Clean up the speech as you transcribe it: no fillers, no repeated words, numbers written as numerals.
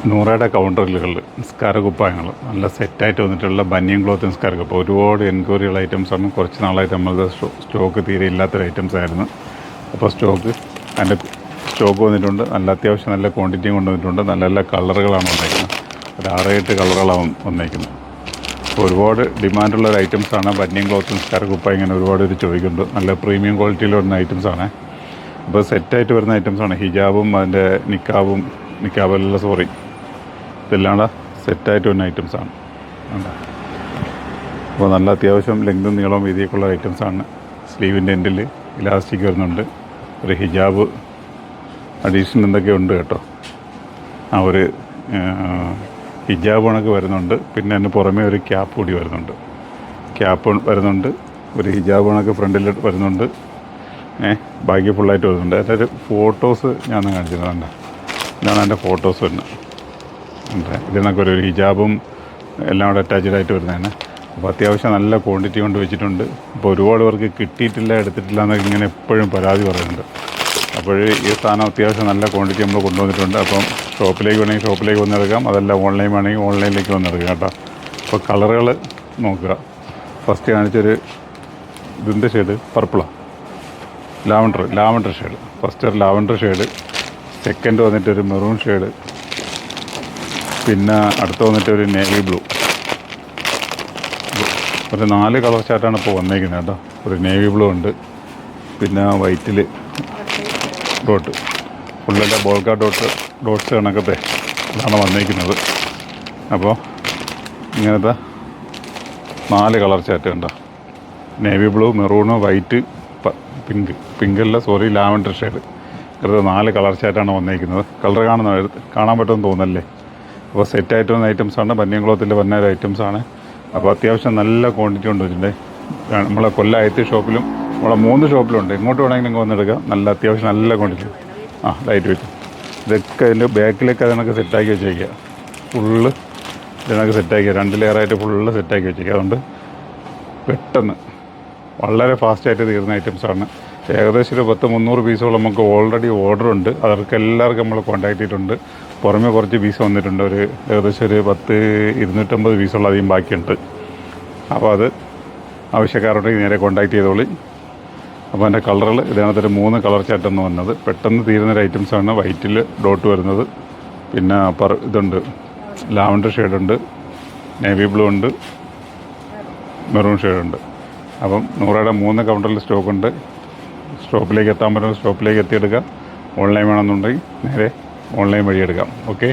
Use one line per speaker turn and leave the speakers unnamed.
നൂറയുടെ കൗണ്ടറുകൾ നിസ്കാര കുപ്പായങ്ങൾ നല്ല സെറ്റായിട്ട് വന്നിട്ടുള്ള ബനിയൻ ക്ലോത്ത് നിസ്കാര കുപ്പ ഒരുപാട് എൻക്വയറികൾ ഐറ്റംസാണ്. കുറച്ച് നാളായിട്ട് നമ്മളത് സ്റ്റോക്ക് തീരെ ഇല്ലാത്തൊരു ഐറ്റംസ് ആയിരുന്നു. അപ്പോൾ അതിൻ്റെ സ്റ്റോക്ക് വന്നിട്ടുണ്ട്. നല്ല അത്യാവശ്യം നല്ല ക്വാണ്ടിറ്റിയും കൊണ്ടുവന്നിട്ടുണ്ട്. നല്ല നല്ല കളറുകളാണ് വന്നേക്കുന്നത്. ഒരു 6-8 കളറുകളാണ് വന്നേക്കുന്നത്. അപ്പോൾ ഒരുപാട് ഡിമാൻഡുള്ള ഒരു ഐറ്റംസാണ് ബനിയൻ ക്ലോത്ത് നിസ്കാര കുപ്പായം. ഇങ്ങനെ ഒരുപാട് പേര് ചോദിക്കുന്നുണ്ട്. നല്ല പ്രീമിയം ക്വാളിറ്റിയിൽ വരുന്ന ഐറ്റംസാണ്. അപ്പോൾ സെറ്റായിട്ട് വരുന്ന ഐറ്റംസാണ്. ഹിജാബും അതിൻ്റെ നിക്കാബല്ല ഇതെല്ലാം സെറ്റായിട്ട് വരുന്ന ഐറ്റംസാണ്. അപ്പോൾ നല്ല അത്യാവശ്യം ലെങ്തും നീളവും വീതിയൊക്കെ ഉള്ള ഐറ്റംസാണ്. സ്ലീവിൻ്റെ എൻഡിൽ ഇലാസ്റ്റിക് വരുന്നുണ്ട്. ഒരു ഹിജാബ് അഡീഷണൽ എന്തൊക്കെയോ ഉണ്ട് കേട്ടോ. ഒരു ഹിജാബ് കണക്ക് വരുന്നുണ്ട്. പിന്നെ അതിന് പുറമേ ഒരു ക്യാപ്പ് കൂടി വരുന്നുണ്ട്. ക്യാപ്പ് വരുന്നുണ്ട്. ഒരു ഹിജാബ് കണക്ക് ഫ്രണ്ടിൽ വരുന്നുണ്ട്. ബാക്കി ഫുള്ളായിട്ട് വരുന്നുണ്ട്. അതിൻ്റെ ഒരു ഫോട്ടോസ് ഞാൻ കാണിച്ചിരുന്നുണ്ട്. ഇതാണ് അതിൻ്റെ ഫോട്ടോസ് വരുന്നത്. ഇതിനൊക്കെ ഒരു ഹിജാബും എല്ലാം കൂടെ അറ്റാച്ച്ഡ് ആയിട്ട് വരുന്നതാണ്. അപ്പോൾ അത്യാവശ്യം നല്ല ക്വാണ്ടിറ്റി കൊണ്ട് വെച്ചിട്ടുണ്ട്. അപ്പോൾ ഒരുപാട് പേർക്ക് കിട്ടിയിട്ടില്ല, എടുത്തിട്ടില്ല എന്നൊക്കെ ഇങ്ങനെ എപ്പോഴും പരാതി പറയുന്നുണ്ട്. അപ്പോൾ ഈ സാധനം അത്യാവശ്യം നല്ല ക്വാണ്ടിറ്റി നമ്മൾ കൊണ്ടുവന്നിട്ടുണ്ട്. അപ്പം ഷോപ്പിലേക്ക് വേണമെങ്കിൽ ഷോപ്പിലേക്ക് വന്നെടുക്കാം. അതല്ല ഓൺലൈൻ വേണമെങ്കിൽ ഓൺലൈനിലേക്ക് വന്നെടുക്കാം കേട്ടോ. അപ്പോൾ കളറുകൾ നോക്കുക. ഫസ്റ്റ് കാണിച്ചൊരു ഇതിൻ്റെ ഷെയ്ഡ് പർപ്പിളാണ്, ലാവൻഡർ ഷെയ്ഡ്. ഫസ്റ്റ് ഒരു ലാവൻഡർ ഷെയ്ഡ്, സെക്കൻഡ് വന്നിട്ടൊരു മെറൂൺ ഷെയ്ഡ്, പിന്നെ അടുത്ത് വന്നിട്ടൊരു നേവി ബ്ലൂ. ഒരു 4 കളർ ചാർട്ടാണ് ഇപ്പോൾ വന്നേക്കുന്നത് കേട്ടോ. ഒരു നേവി ബ്ലൂ ഉണ്ട്, പിന്നെ വൈറ്റിൽ ഡോട്ട്, ഫുള്ളല്ല ബോൾഗ ഡോട്ട്സ് കണക്കത്തെ ഇതാണ് വന്നേക്കുന്നത്. അപ്പോൾ ഇങ്ങനത്തെ 4 കളർ ചാർട്ട് കണ്ടോ. Navy blue, maroon, white, lavender shade. ഇങ്ങനത്തെ 4 കളർ ചാർട്ടാണ് വന്നേക്കുന്നത്. കളർ കാണാൻ പറ്റുമെന്ന് തോന്നല്ലേ. അപ്പോൾ സെറ്റായിട്ട് വന്ന ഐറ്റംസാണ്. ബനിയൻ ക്ലോത്തിൽ വന്ന ഐറ്റംസാണ്. അപ്പോൾ അത്യാവശ്യം നല്ല ക്വാണ്ടിറ്റി ഉണ്ട് ഇതിൻ്റെ. നമ്മളെ കൊല്ലത്ത് ഷോപ്പിലും നമ്മളെ 3 ഷോപ്പിലുണ്ട്. എങ്ങോട്ട് വേണമെങ്കിലും നിങ്ങൾ വന്നെടുക്കാം. നല്ല അത്യാവശ്യം നല്ല ക്വാണ്ടിറ്റി. ലൈറ്റ് വെയിറ്റ് ഇതൊക്കെ ഇതിൻ്റെ ബാക്കിലേക്ക് അതിനൊക്കെ സെറ്റാക്കി വെച്ചേക്കുക. ഫുള്ള് ഇതിനൊക്കെ സെറ്റാക്കി 2 ലെയറായിട്ട് ഫുള്ള് സെറ്റാക്കി വെച്ചേക്കുക. അതുകൊണ്ട് പെട്ടെന്ന് വളരെ ഫാസ്റ്റായിട്ട് തീർന്ന ഐറ്റംസാണ്. ഏകദേശം ഒരു 10-300 പീസോളം നമുക്ക് ഓൾറെഡി ഓർഡർ ഉണ്ട്. അവർക്ക് എല്ലാവർക്കും നമ്മൾ കോൺടാക്ട് ചെയ്തിട്ടുണ്ട്. പുറമേ കുറച്ച് പീസ് വന്നിട്ടുണ്ട്. ഏകദേശം ഒരു 250 പീസോളം അധികം ബാക്കിയുണ്ട്. അപ്പോൾ അത് ആവശ്യക്കാരോടേക്ക് നേരെ കോൺടാക്ട് ചെയ്തോളി. അപ്പോൾ അതിൻ്റെ കളറുകൾ ഇതിനകത്തൊരു 3 കളർ ചാർട്ടാണ് വന്നത്. പെട്ടെന്ന് തീരുന്നൊരു ഐറ്റംസാണ്. വൈറ്റിൽ ഡോട്ട് വരുന്നത്, പിന്നെ ഇതുണ്ട് ലാവൻഡർ ഷെയ്ഡുണ്ട്, നേവി ബ്ലൂ ഉണ്ട്, മെറൂൺ ഷെയ്ഡുണ്ട്. അപ്പം 100യുടെ 3 കൗണ്ടറിൽ സ്റ്റോക്കുണ്ട്. സ്റ്റോപ്പിലേക്ക് എത്താൻ പറ്റുന്ന സ്റ്റോപ്പിലേക്ക് എത്തിയെടുക്കുക. ഓൺലൈൻ വേണമെന്നുണ്ടെങ്കിൽ നേരെ ഓൺലൈൻ വഴി എടുക്കാം. ഓക്കെ.